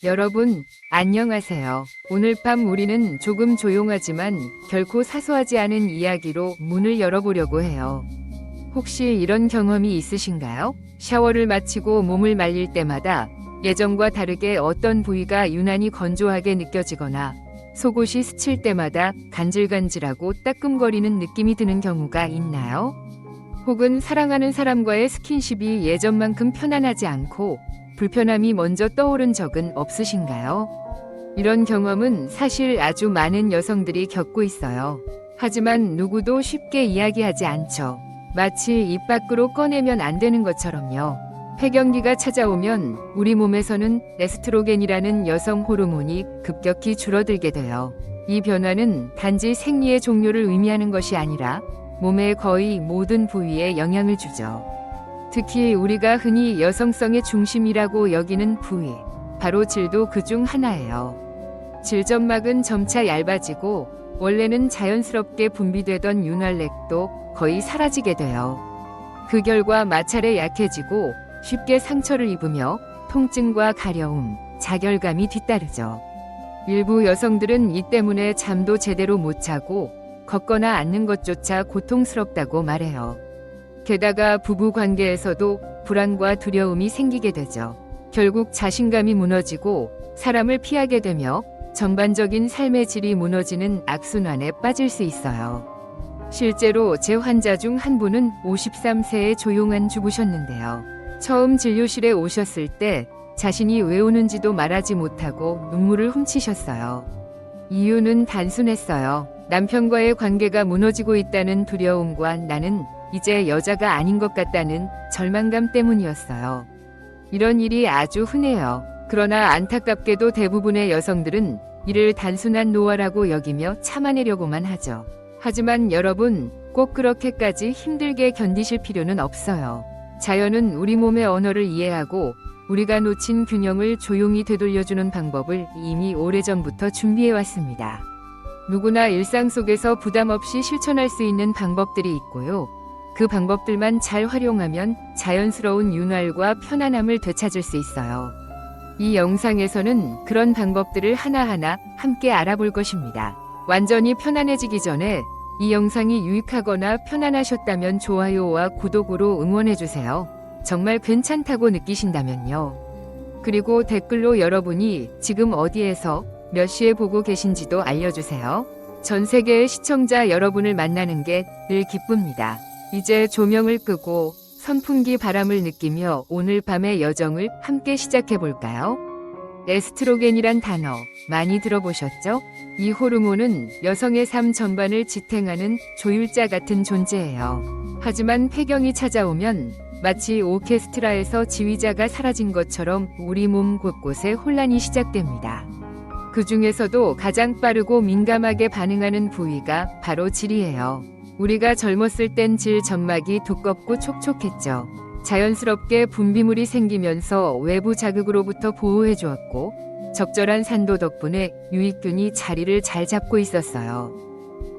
여러분, 안녕하세요. 오늘 밤 우리는 조금 조용하지만 결코 사소하지 않은 이야기로 문을 열어보려고 해요. 혹시 이런 경험이 있으신가요? 샤워를 마치고 몸을 말릴 때마다 예전과 다르게 어떤 부위가 유난히 건조하게 느껴지거나 속옷이 스칠 때마다 간질간질하고 따끔거리는 느낌이 드는 경우가 있나요? 혹은 사랑하는 사람과의 스킨십이 예전만큼 편안하지 않고 불편함이 먼저 떠오른 적은 없으신가요? 이런 경험은 사실 아주 많은 여성들이 겪고 있어요. 하지만 누구도 쉽게 이야기하지 않죠. 마치 입 밖으로 꺼내면 안 되는 것처럼요. 폐경기가 찾아오면 우리 몸에서는 에스트로겐이라는 여성 호르몬이 급격히 줄어들게 돼요. 이 변화는 단지 생리의 종료를 의미하는 것이 아니라 몸의 거의 모든 부위에 영향을 주죠. 특히 우리가 흔히 여성성의 중심이라고 여기는 부위, 바로 질도 그 중 하나예요. 질점막은 점차 얇아지고 원래는 자연스럽게 분비되던 윤활렉도 거의 사라지게 돼요. 그 결과 마찰에 약해지고 쉽게 상처를 입으며 통증과 가려움, 자결감이 뒤따르죠. 일부 여성들은 이 때문에 잠도 제대로 못 자고 걷거나 앉는 것조차 고통스럽다고 말해요. 게다가 부부 관계에서도 불안과 두려움이 생기게 되죠. 결국 자신감이 무너지고 사람을 피하게 되며 전반적인 삶의 질이 무너지는 악순환에 빠질 수 있어요. 실제로 제 환자 중 한 분은 53세의 조용한 주부셨는데요. 처음 진료실에 오셨을 때 자신이 왜 우는지도 말하지 못하고 눈물을 훔치셨어요. 이유는 단순했어요. 남편과의 관계가 무너지고 있다는 두려움과 나는 이제 여자가 아닌 것 같다는 절망감 때문이었어요. 이런 일이 아주 흔해요. 그러나 안타깝게도 대부분의 여성들은 이를 단순한 노화라고 여기며 참아내려고만 하죠. 하지만 여러분, 꼭 그렇게까지 힘들게 견디실 필요는 없어요. 자연은 우리 몸의 언어를 이해하고 우리가 놓친 균형을 조용히 되돌려주는 방법을 이미 오래전부터 준비해왔습니다. 누구나 일상 속에서 부담 없이 실천할 수 있는 방법들이 있고요. 그 방법들만 잘 활용하면 자연스러운 윤활과 편안함을 되찾을 수 있어요. 이 영상에서는 그런 방법들을 하나하나 함께 알아볼 것입니다. 완전히 편안해지기 전에 이 영상이 유익하거나 편안하셨다면 좋아요와 구독으로 응원해주세요. 정말 괜찮다고 느끼신다면요. 그리고 댓글로 여러분이 지금 어디에서 몇 시에 보고 계신지도 알려주세요. 전 세계의 시청자 여러분을 만나는 게 늘 기쁩니다. 이제 조명을 끄고 선풍기 바람을 느끼며 오늘 밤의 여정을 함께 시작해볼까요? 에스트로겐이란 단어 많이 들어보셨죠? 이 호르몬은 여성의 삶 전반을 지탱하는 조율자 같은 존재예요. 하지만 폐경이 찾아오면 마치 오케스트라에서 지휘자가 사라진 것처럼 우리 몸 곳곳에 혼란이 시작됩니다. 그 중에서도 가장 빠르고 민감하게 반응하는 부위가 바로 질이에요. 우리가 젊었을 땐 질 점막이 두껍고 촉촉했죠. 자연스럽게 분비물이 생기면서 외부 자극으로부터 보호해 주었고 적절한 산도 덕분에 유익균이 자리를 잘 잡고 있었어요.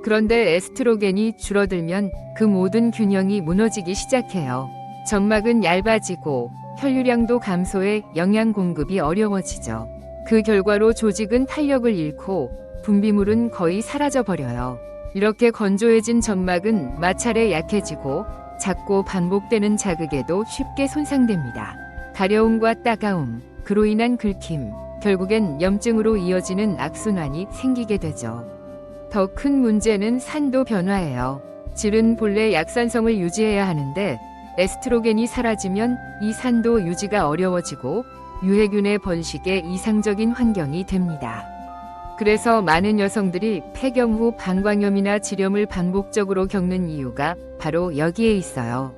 그런데 에스트로겐이 줄어들면 그 모든 균형이 무너지기 시작해요. 점막은 얇아지고 혈류량도 감소해 영양 공급이 어려워지죠. 그 결과로 조직은 탄력을 잃고 분비물은 거의 사라져 버려요. 이렇게 건조해진 점막은 마찰에 약해지고 작고 반복되는 자극에도 쉽게 손상됩니다. 가려움과 따가움, 그로 인한 긁힘, 결국엔 염증으로 이어지는 악순환이 생기게 되죠. 더 큰 문제는 산도 변화예요. 질은 본래 약산성을 유지해야 하는데 에스트로겐이 사라지면 이 산도 유지가 어려워지고 유해균의 번식에 이상적인 환경이 됩니다. 그래서 많은 여성들이 폐경 후 방광염이나 질염을 반복적으로 겪는 이유가 바로 여기에 있어요.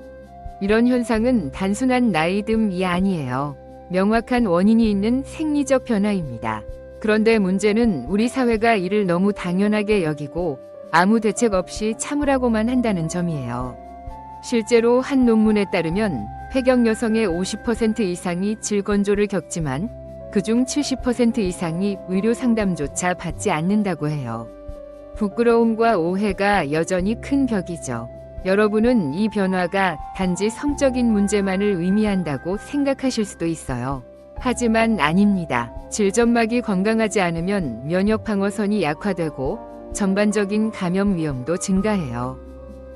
이런 현상은 단순한 나이듦이 아니에요. 명확한 원인이 있는 생리적 변화입니다. 그런데 문제는 우리 사회가 이를 너무 당연하게 여기고 아무 대책 없이 참으라고만 한다는 점이에요. 실제로 한 논문에 따르면 폐경 여성의 50% 이상이 질건조를 겪지만 그중 70% 이상이 의료 상담조차 받지 않는다고 해요. 부끄러움과 오해가 여전히 큰 벽이죠. 여러분은 이 변화가 단지 성적인 문제만을 의미한다고 생각하실 수도 있어요. 하지만 아닙니다. 질점막이 건강하지 않으면 면역 방어선이 약화되고 전반적인 감염 위험도 증가해요.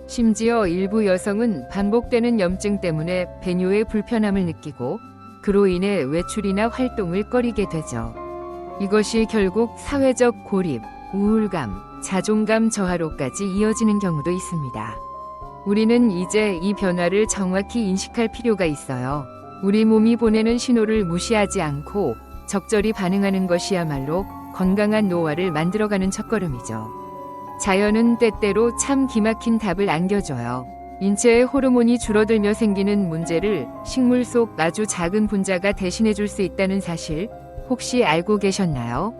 심지어 일부 여성은 반복되는 염증 때문에 배뇨에 불편함을 느끼고 그로 인해 외출이나 활동을 꺼리게 되죠. 이것이 결국 사회적 고립, 우울감, 자존감 저하로까지 이어지는 경우도 있습니다. 우리는 이제 이 변화를 정확히 인식할 필요가 있어요. 우리 몸이 보내는 신호를 무시하지 않고 적절히 반응하는 것이야말로 건강한 노화를 만들어가는 첫걸음이죠. 자연은 때때로 참 기막힌 답을 안겨줘요. 인체의 호르몬이 줄어들며 생기는 문제를 식물 속 아주 작은 분자가 대신해줄 수 있다는 사실 혹시 알고 계셨나요?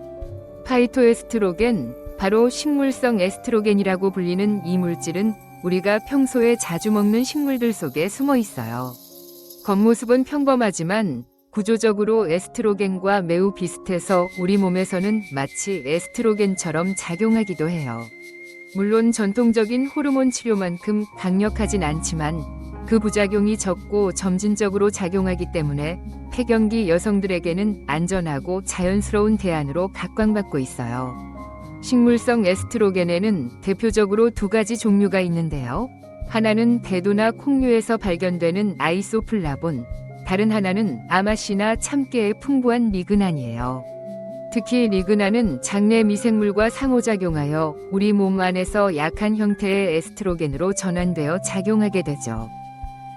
파이토에스트로겐, 바로 식물성 에스트로겐이라고 불리는 이 물질은 우리가 평소에 자주 먹는 식물들 속에 숨어 있어요. 겉모습은 평범하지만 구조적으로 에스트로겐과 매우 비슷해서 우리 몸에서는 마치 에스트로겐처럼 작용하기도 해요. 물론 전통적인 호르몬 치료만큼 강력하진 않지만 그 부작용이 적고 점진적으로 작용하기 때문에 폐경기 여성들에게는 안전하고 자연스러운 대안으로 각광받고 있어요. 식물성 에스트로겐에는 대표적으로 두 가지 종류가 있는데요. 하나는 대두나 콩류에서 발견되는 아이소플라본, 다른 하나는 아마씨나 참깨의 풍부한 리그난이에요. 특히 리그난은 장내 미생물과 상호작용하여 우리 몸 안에서 약한 형태의 에스트로겐으로 전환되어 작용하게 되죠.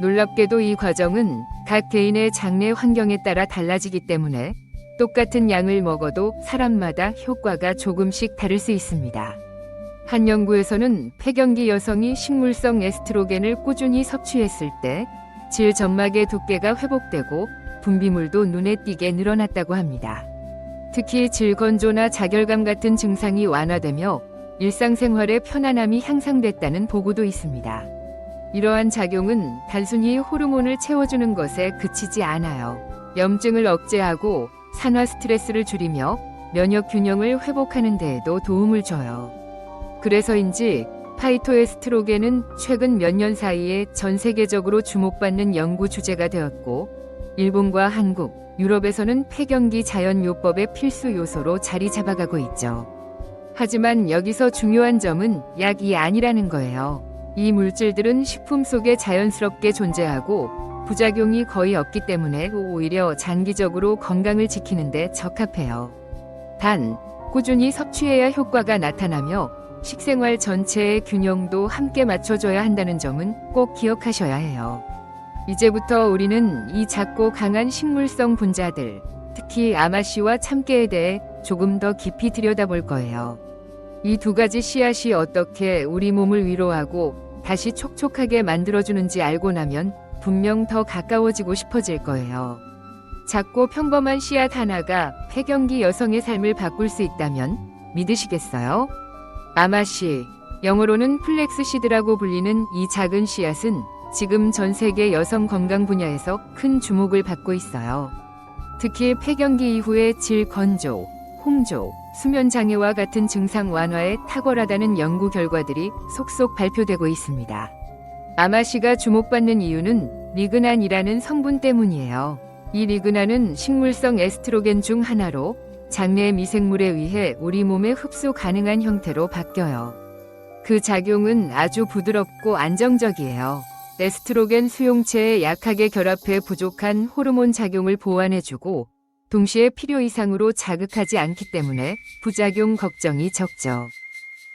놀랍게도 이 과정은 각 개인의 장내 환경에 따라 달라지기 때문에 똑같은 양을 먹어도 사람마다 효과가 조금씩 다를 수 있습니다. 한 연구에서는 폐경기 여성이 식물성 에스트로겐을 꾸준히 섭취했을 때 질 점막의 두께가 회복되고 분비물도 눈에 띄게 늘어났다고 합니다. 특히 질 건조나 자결감 같은 증상이 완화되며 일상생활의 편안함이 향상됐다는 보고도 있습니다. 이러한 작용은 단순히 호르몬을 채워주는 것에 그치지 않아요. 염증을 억제하고 산화 스트레스를 줄이며 면역 균형을 회복하는 데에도 도움을 줘요. 그래서인지 파이토에스트로겐은 최근 몇 년 사이에 전 세계적으로 주목받는 연구 주제가 되었고, 일본과 한국, 유럽에서는 폐경기 자연요법의 필수 요소로 자리 잡아가고 있죠. 하지만 여기서 중요한 점은 약이 아니라는 거예요. 이 물질들은 식품 속에 자연스럽게 존재하고 부작용이 거의 없기 때문에 오히려 장기적으로 건강을 지키는 데 적합해요. 단, 꾸준히 섭취해야 효과가 나타나며 식생활 전체의 균형도 함께 맞춰줘야 한다는 점은 꼭 기억하셔야 해요. 이제부터 우리는 이 작고 강한 식물성 분자들, 특히 아마씨와 참깨에 대해 조금 더 깊이 들여다볼 거예요. 이 두 가지 씨앗이 어떻게 우리 몸을 위로하고 다시 촉촉하게 만들어주는지 알고 나면 분명 더 가까워지고 싶어질 거예요. 작고 평범한 씨앗 하나가 폐경기 여성의 삶을 바꿀 수 있다면 믿으시겠어요? 아마씨, 영어로는 플렉스시드라고 불리는 이 작은 씨앗은 지금 전 세계 여성 건강 분야에서 큰 주목을 받고 있어요. 특히 폐경기 이후의 질 건조, 홍조, 수면 장애와 같은 증상 완화에 탁월하다는 연구 결과들이 속속 발표되고 있습니다. 아마씨가 주목받는 이유는 리그난이라는 성분 때문이에요. 이 리그난은 식물성 에스트로겐 중 하나로 장내 미생물에 의해 우리 몸에 흡수 가능한 형태로 바뀌어요. 그 작용은 아주 부드럽고 안정적이에요. 에스트로겐 수용체에 약하게 결합해 부족한 호르몬 작용을 보완해주고 동시에 필요 이상으로 자극하지 않기 때문에 부작용 걱정이 적죠.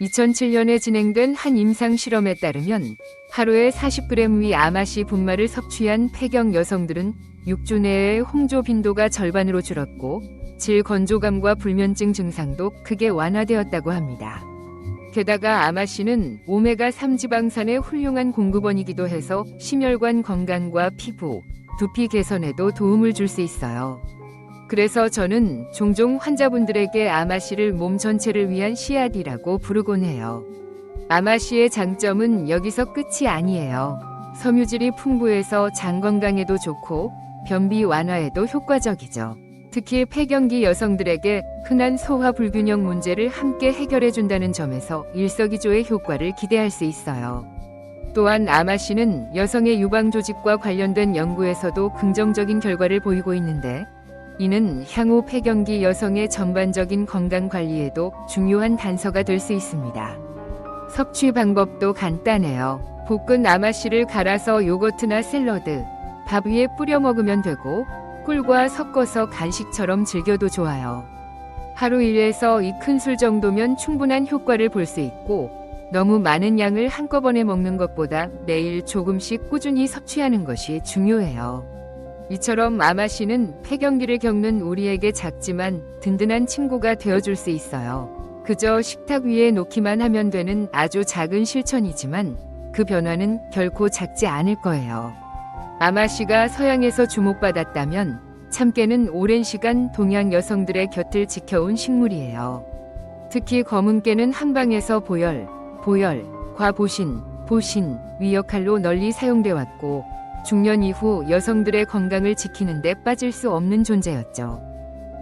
2007년에 진행된 한 임상 실험에 따르면 하루에 40g 위 아마씨 분말을 섭취한 폐경 여성들은 6주 내에 홍조 빈도가 절반으로 줄었고 질 건조감과 불면증 증상도 크게 완화되었다고 합니다. 게다가 아마씨는 오메가3 지방산의 훌륭한 공급원이기도 해서 심혈관 건강과 피부, 두피 개선에도 도움을 줄 수 있어요. 그래서 저는 종종 환자분들에게 아마씨를 몸 전체를 위한 씨앗이라고 부르곤 해요. 아마씨의 장점은 여기서 끝이 아니에요. 섬유질이 풍부해서 장 건강에도 좋고 변비 완화에도 효과적이죠. 특히 폐경기 여성들에게 흔한 소화 불균형 문제를 함께 해결해준다는 점에서 일석이조의 효과를 기대할 수 있어요. 또한 아마씨는 여성의 유방 조직과 관련된 연구에서도 긍정적인 결과를 보이고 있는데 이는 향후 폐경기 여성의 전반적인 건강 관리에도 중요한 단서가 될 수 있습니다. 섭취 방법도 간단해요. 볶은 아마씨를 갈아서 요거트나 샐러드, 밥 위에 뿌려 먹으면 되고 꿀과 섞어서 간식처럼 즐겨도 좋아요. 하루 1에서 2큰술 정도면 충분한 효과를 볼 수 있고 너무 많은 양을 한꺼번에 먹는 것보다 매일 조금씩 꾸준히 섭취하는 것이 중요해요. 이처럼 아마씨는 폐경기를 겪는 우리에게 작지만 든든한 친구가 되어줄 수 있어요. 그저 식탁 위에 놓기만 하면 되는 아주 작은 실천이지만 그 변화는 결코 작지 않을 거예요. 아마씨가 서양에서 주목받았다면 참깨는 오랜 시간 동양 여성들의 곁을 지켜온 식물이에요. 특히 검은깨는 한방에서 보혈, 과보신, 보신, 위 역할로 널리 사용돼 왔고 중년 이후 여성들의 건강을 지키는 데 빠질 수 없는 존재였죠.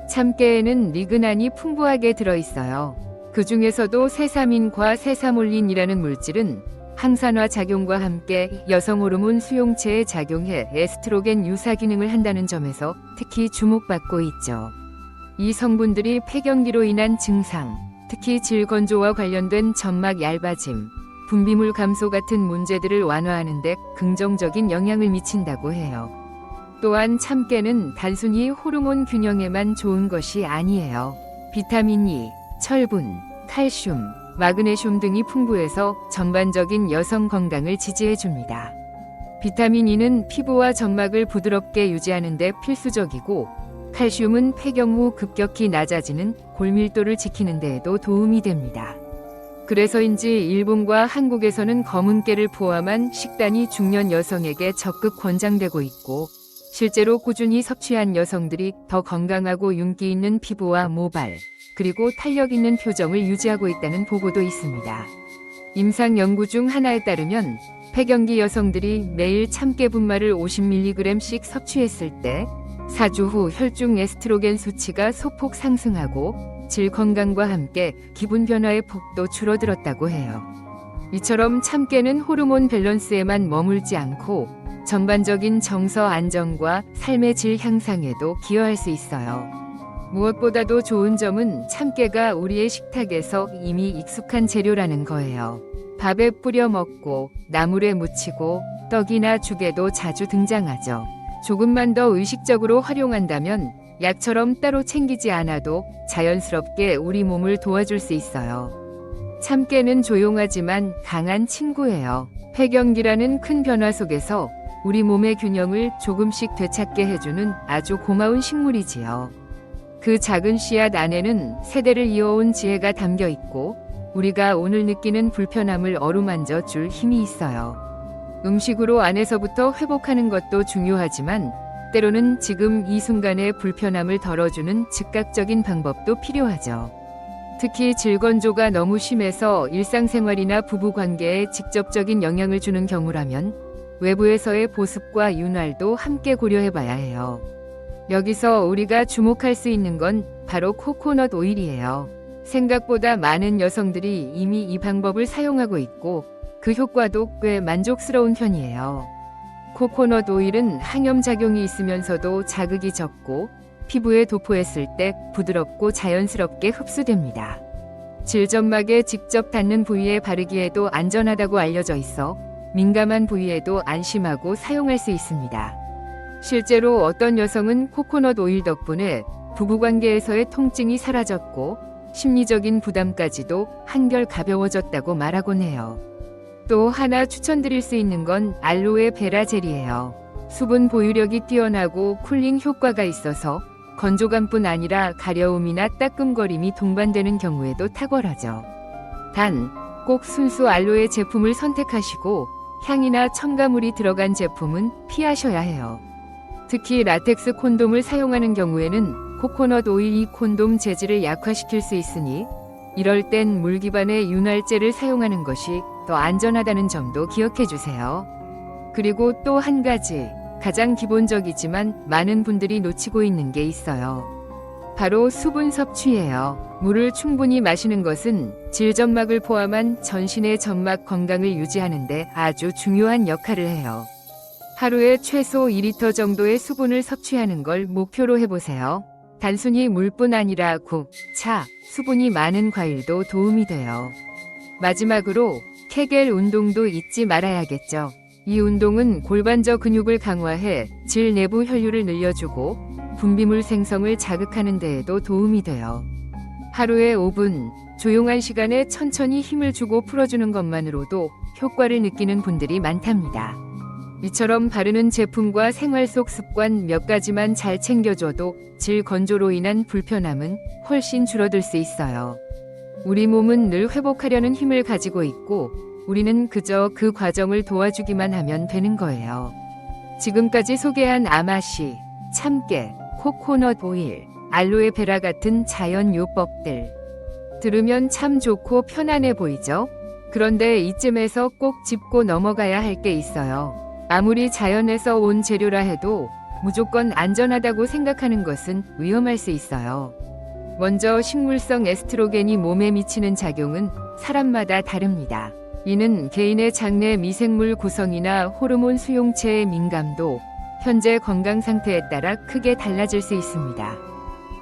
참깨에는 리그난이 풍부하게 들어있어요. 그 중에서도 세사민과 세사몰린이라는 물질은 항산화 작용과 함께 여성 호르몬 수용체에 작용해 에스트로겐 유사 기능을 한다는 점에서 특히 주목받고 있죠. 이 성분들이 폐경기로 인한 증상, 특히 질건조와 관련된 점막 얇아짐, 분비물 감소 같은 문제들을 완화하는 데 긍정적인 영향을 미친다고 해요. 또한 참깨는 단순히 호르몬 균형에만 좋은 것이 아니에요. 비타민 E, 철분, 칼슘, 마그네슘 등이 풍부해서 전반적인 여성 건강을 지지해줍니다. 비타민 E는 피부와 점막을 부드럽게 유지하는 데 필수적이고 칼슘은 폐경 후 급격히 낮아지는 골밀도를 지키는 데에도 도움이 됩니다. 그래서인지 일본과 한국에서는 검은깨를 포함한 식단이 중년 여성에게 적극 권장되고 있고 실제로 꾸준히 섭취한 여성들이 더 건강하고 윤기 있는 피부와 모발, 그리고 탄력 있는 표정을 유지하고 있다는 보고도 있습니다. 임상 연구 중 하나에 따르면 폐경기 여성들이 매일 참깨 분말을 50mg씩 섭취했을 때 4주 후 혈중 에스트로겐 수치가 소폭 상승하고 질 건강과 함께 기분 변화의 폭도 줄어들었다고 해요. 이처럼 참깨는 호르몬 밸런스에만 머물지 않고 전반적인 정서 안정과 삶의 질 향상에도 기여할 수 있어요. 무엇보다도 좋은 점은 참깨가 우리의 식탁에서 이미 익숙한 재료라는 거예요. 밥에 뿌려 먹고 나물에 무치고 떡이나 죽에도 자주 등장하죠. 조금만 더 의식적으로 활용한다면 약처럼 따로 챙기지 않아도 자연스럽게 우리 몸을 도와줄 수 있어요. 참깨는 조용하지만 강한 친구예요. 폐경기라는 큰 변화 속에서 우리 몸의 균형을 조금씩 되찾게 해주는 아주 고마운 식물이지요. 그 작은 씨앗 안에는 세대를 이어온 지혜가 담겨 있고 우리가 오늘 느끼는 불편함을 어루만져 줄 힘이 있어요. 음식으로 안에서부터 회복하는 것도 중요하지만 때로는 지금 이 순간의 불편함을 덜어주는 즉각적인 방법도 필요하죠. 특히 질건조가 너무 심해서 일상생활이나 부부관계에 직접적인 영향을 주는 경우라면 외부에서의 보습과 윤활도 함께 고려해봐야 해요. 여기서 우리가 주목할 수 있는 건 바로 코코넛 오일이에요. 생각보다 많은 여성들이 이미 이 방법을 사용하고 있고 그 효과도 꽤 만족스러운 편이에요. 코코넛 오일은 항염작용이 있으면서도 자극이 적고 피부에 도포했을 때 부드럽고 자연스럽게 흡수됩니다. 질점막에 직접 닿는 부위에 바르기에도 안전하다고 알려져 있어 민감한 부위에도 안심하고 사용할 수 있습니다. 실제로 어떤 여성은 코코넛 오일 덕분에 부부관계에서의 통증이 사라졌고 심리적인 부담까지도 한결 가벼워졌다고 말하곤 해요. 또 하나 추천드릴 수 있는 건 알로에 베라 젤이에요. 수분 보유력이 뛰어나고 쿨링 효과가 있어서 건조감뿐 아니라 가려움이나 따끔거림이 동반되는 경우에도 탁월하죠. 단, 꼭 순수 알로에 제품을 선택하시고 향이나 첨가물이 들어간 제품은 피하셔야 해요. 특히 라텍스 콘돔을 사용하는 경우에는 코코넛 오일이 콘돔 재질을 약화시킬 수 있으니 이럴 땐 물 기반의 윤활제를 사용하는 것이 더 안전하다는 점도 기억해 주세요. 그리고 또 한 가지, 가장 기본적이지만 많은 분들이 놓치고 있는 게 있어요. 바로 수분 섭취예요. 물을 충분히 마시는 것은 질점막을 포함한 전신의 점막 건강을 유지하는 데 아주 중요한 역할을 해요. 하루에 최소 2리터 정도의 수분을 섭취하는 걸 목표로 해보세요. 단순히 물뿐 아니라 국, 차, 수분이 많은 과일도 도움이 돼요. 마지막으로 케겔 운동도 잊지 말아야겠죠. 이 운동은 골반저 근육을 강화해 질 내부 혈류를 늘려주고 분비물 생성을 자극하는 데에도 도움이 돼요. 하루에 5분, 조용한 시간에 천천히 힘을 주고 풀어주는 것만으로도 효과를 느끼는 분들이 많답니다. 이처럼 바르는 제품과 생활 속 습관 몇 가지만 잘 챙겨줘도 질 건조로 인한 불편함은 훨씬 줄어들 수 있어요. 우리 몸은 늘 회복하려는 힘을 가지고 있고 우리는 그저 그 과정을 도와주기만 하면 되는 거예요. 지금까지 소개한 아마씨, 참깨, 코코넛 오일, 알로에베라 같은 자연 요법들. 들으면 참 좋고 편안해 보이죠? 그런데 이쯤에서 꼭 짚고 넘어가야 할 게 있어요. 아무리 자연에서 온 재료라 해도 무조건 안전하다고 생각하는 것은 위험할 수 있어요. 먼저 식물성 에스트로겐이 몸에 미치는 작용은 사람마다 다릅니다. 이는 개인의 장내 미생물 구성이나 호르몬 수용체의 민감도, 현재 건강 상태에 따라 크게 달라질 수 있습니다.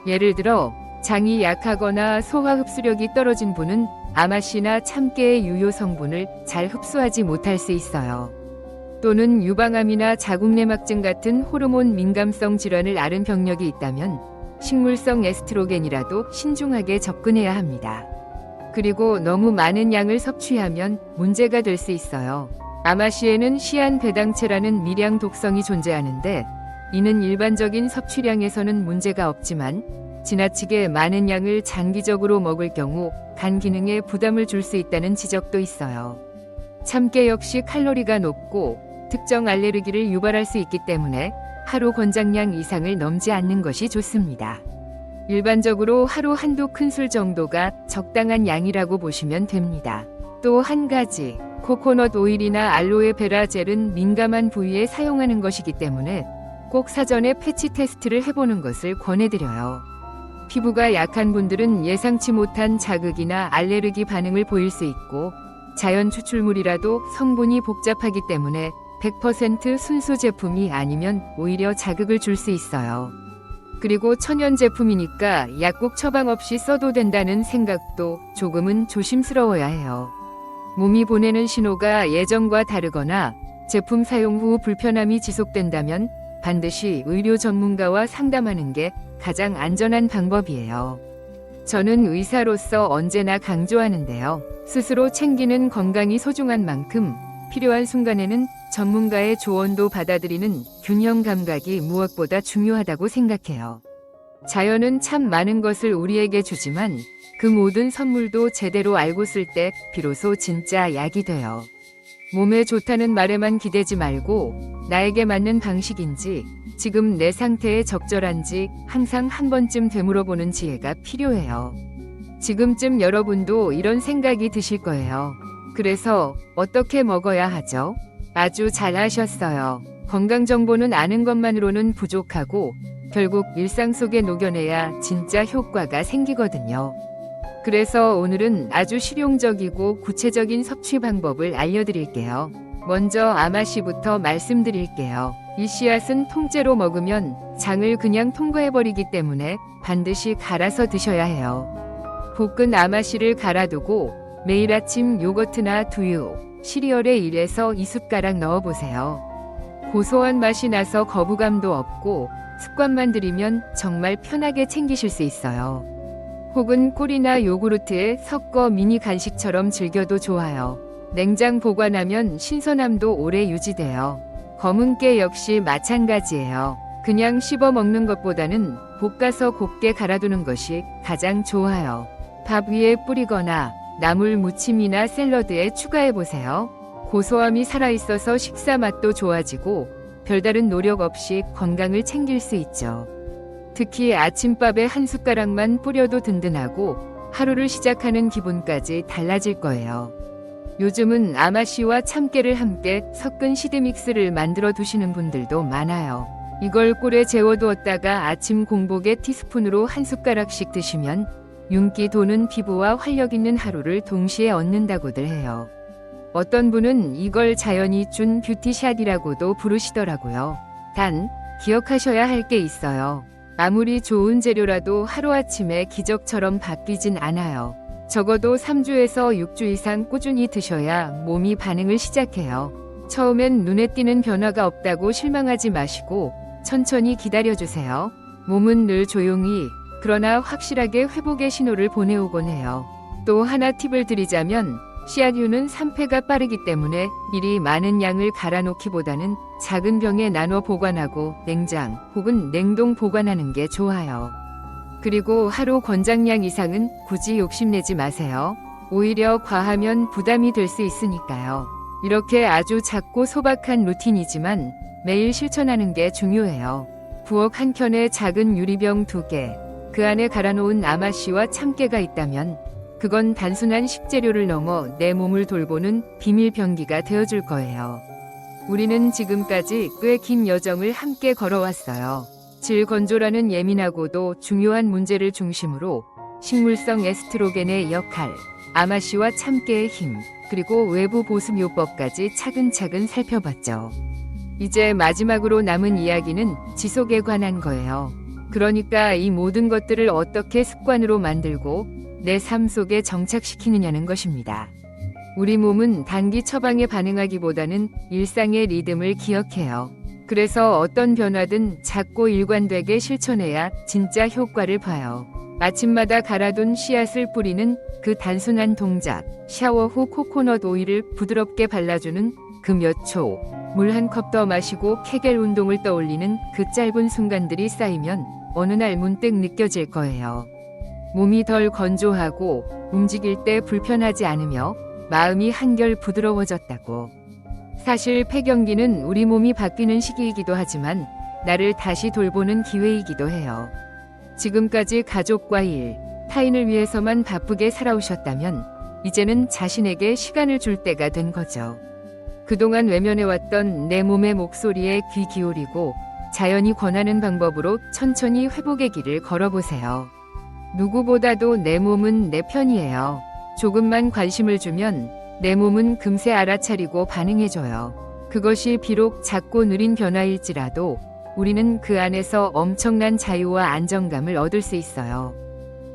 예를 들어 장이 약하거나 소화 흡수력이 떨어진 분은 아마씨나 참깨의 유효 성분을 잘 흡수하지 못할 수 있어요. 또는 유방암이나 자궁내막증 같은 호르몬 민감성 질환을 앓은 병력이 있다면 식물성 에스트로겐이라도 신중하게 접근해야 합니다. 그리고 너무 많은 양을 섭취하면 문제가 될 수 있어요. 아마씨에는 시안배당체라는 미량 독성이 존재하는데 이는 일반적인 섭취량에서는 문제가 없지만 지나치게 많은 양을 장기적으로 먹을 경우 간 기능에 부담을 줄 수 있다는 지적도 있어요. 참깨 역시 칼로리가 높고 특정 알레르기를 유발할 수 있기 때문에 하루 권장량 이상을 넘지 않는 것이 좋습니다. 일반적으로 하루 한두 큰술 정도가 적당한 양이라고 보시면 됩니다. 또 한 가지, 코코넛 오일이나 알로에베라 젤은 민감한 부위에 사용하는 것이기 때문에 꼭 사전에 패치 테스트를 해보는 것을 권해드려요. 피부가 약한 분들은 예상치 못한 자극이나 알레르기 반응을 보일 수 있고 자연 추출물이라도 성분이 복잡하기 때문에 100% 순수 제품이 아니면 오히려 자극을 줄 수 있어요. 그리고 천연 제품이니까 약국 처방 없이 써도 된다는 생각도 조금은 조심스러워야 해요. 몸이 보내는 신호가 예전과 다르거나 제품 사용 후 불편함이 지속된다면 반드시 의료 전문가와 상담하는 게 가장 안전한 방법이에요. 저는 의사로서 언제나 강조하는데요. 스스로 챙기는 건강이 소중한 만큼 필요한 순간에는 전문가의 조언도 받아들이는 균형 감각이 무엇보다 중요하다고 생각해요. 자연은 참 많은 것을 우리에게 주지만 그 모든 선물도 제대로 알고 쓸 때 비로소 진짜 약이 돼요. 몸에 좋다는 말에만 기대지 말고 나에게 맞는 방식인지 지금 내 상태에 적절한지 항상 한 번쯤 되물어보는 지혜가 필요해요. 지금쯤 여러분도 이런 생각이 드실 거예요. 그래서 어떻게 먹어야 하죠? 아주 잘하셨어요. 건강 정보는 아는 것만으로는 부족하고 결국 일상 속에 녹여내야 진짜 효과가 생기거든요. 그래서 오늘은 아주 실용적이고 구체적인 섭취 방법을 알려드릴게요. 먼저 아마씨부터 말씀드릴게요. 이 씨앗은 통째로 먹으면 장을 그냥 통과해버리기 때문에 반드시 갈아서 드셔야 해요. 볶은 아마씨를 갈아두고 매일 아침 요거트나 두유, 시리얼에 1에서 2숟가락 넣어보세요. 고소한 맛이 나서 거부감도 없고 습관만 들이면 정말 편하게 챙기실 수 있어요. 혹은 꿀이나 요구르트에 섞어 미니 간식처럼 즐겨도 좋아요. 냉장 보관하면 신선함도 오래 유지돼요. 검은 깨 역시 마찬가지예요. 그냥 씹어 먹는 것보다는 볶아서 곱게 갈아두는 것이 가장 좋아요. 밥 위에 뿌리거나 나물 무침이나 샐러드에 추가해보세요. 고소함이 살아있어서 식사 맛도 좋아지고 별다른 노력 없이 건강을 챙길 수 있죠. 특히 아침밥에 한 숟가락만 뿌려도 든든하고 하루를 시작하는 기분까지 달라질 거예요. 요즘은 아마씨와 참깨를 함께 섞은 시드믹스를 만들어 두시는 분들도 많아요. 이걸 꿀에 재워두었다가 아침 공복에 티스푼으로 한 숟가락씩 드시면 윤기 도는 피부와 활력 있는 하루를 동시에 얻는다고들 해요. 어떤 분은 이걸 자연이 준 뷰티샷이라고도 부르시더라고요. 단, 기억하셔야 할 게 있어요. 아무리 좋은 재료라도 하루아침에 기적처럼 바뀌진 않아요. 적어도 3주에서 6주 이상 꾸준히 드셔야 몸이 반응을 시작해요. 처음엔 눈에 띄는 변화가 없다고 실망하지 마시고 천천히 기다려주세요. 몸은 늘 조용히 그러나 확실하게 회복의 신호를 보내오곤 해요. 또 하나 팁을 드리자면 씨앗류는 산패가 빠르기 때문에 미리 많은 양을 갈아놓기보다는 작은 병에 나눠 보관하고 냉장 혹은 냉동 보관하는 게 좋아요. 그리고 하루 권장량 이상은 굳이 욕심내지 마세요. 오히려 과하면 부담이 될 수 있으니까요. 이렇게 아주 작고 소박한 루틴이지만 매일 실천하는 게 중요해요. 부엌 한 켠에 작은 유리병 2개, 그 안에 갈아놓은 아마씨와 참깨가 있다면 그건 단순한 식재료를 넘어 내 몸을 돌보는 비밀 병기가 되어줄 거예요. 우리는 지금까지 꽤 긴 여정을 함께 걸어왔어요. 질 건조라는 예민하고도 중요한 문제를 중심으로 식물성 에스트로겐의 역할, 아마씨와 참깨의 힘, 그리고 외부 보습요법까지 차근차근 살펴봤죠. 이제 마지막으로 남은 이야기는 지속에 관한 거예요. 그러니까 이 모든 것들을 어떻게 습관으로 만들고 내 삶 속에 정착시키느냐는 것입니다. 우리 몸은 단기 처방에 반응하기보다는 일상의 리듬을 기억해요. 그래서 어떤 변화든 작고 일관되게 실천해야 진짜 효과를 봐요. 아침마다 갈아둔 씨앗을 뿌리는 그 단순한 동작, 샤워 후 코코넛 오일을 부드럽게 발라주는 그 몇 초, 물 한 컵 더 마시고 케겔 운동을 떠올리는 그 짧은 순간들이 쌓이면 어느 날 문득 느껴질 거예요. 몸이 덜 건조하고 움직일 때 불편하지 않으며 마음이 한결 부드러워졌다고. 사실 폐경기는 우리 몸이 바뀌는 시기이기도 하지만 나를 다시 돌보는 기회이기도 해요. 지금까지 가족과 일, 타인을 위해서만 바쁘게 살아오셨다면 이제는 자신에게 시간을 줄 때가 된 거죠. 그동안 외면해왔던 내 몸의 목소리에 귀 기울이고 자연이 권하는 방법으로 천천히 회복의 길을 걸어보세요. 누구보다도 내 몸은 내 편이에요. 조금만 관심을 주면 내 몸은 금세 알아차리고 반응해줘요. 그것이 비록 작고 느린 변화일지라도 우리는 그 안에서 엄청난 자유와 안정감을 얻을 수 있어요.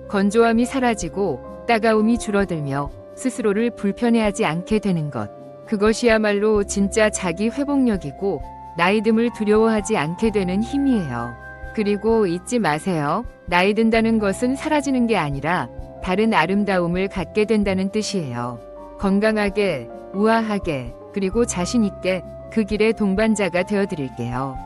건조함이 사라지고 따가움이 줄어들며 스스로를 불편해하지 않게 되는 것. 그것이야말로 진짜 자기 회복력이고 나이 듦을 두려워하지 않게 되는 힘이에요. 그리고 잊지 마세요. 나이 든다는 것은 사라지는 게 아니라 다른 아름다움을 갖게 된다는 뜻이에요. 건강하게, 우아하게, 그리고 자신있게 그 길의 동반자가 되어드릴게요.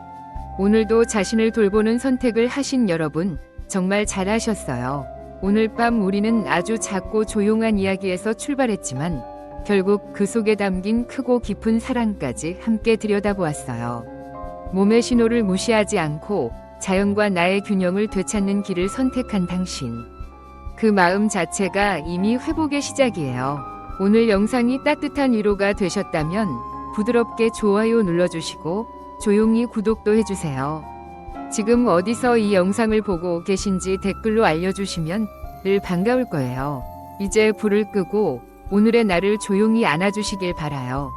오늘도 자신을 돌보는 선택을 하신 여러분, 정말 잘하셨어요. 오늘 밤 우리는 아주 작고 조용한 이야기에서 출발했지만 결국 그 속에 담긴 크고 깊은 사랑까지 함께 들여다보았어요. 몸의 신호를 무시하지 않고 자연과 나의 균형을 되찾는 길을 선택한 당신. 그 마음 자체가 이미 회복의 시작이에요. 오늘 영상이 따뜻한 위로가 되셨다면 부드럽게 좋아요 눌러주시고 조용히 구독도 해주세요. 지금 어디서 이 영상을 보고 계신지 댓글로 알려주시면 늘 반가울 거예요. 이제 불을 끄고 오늘의 나를 조용히 안아주시길 바라요.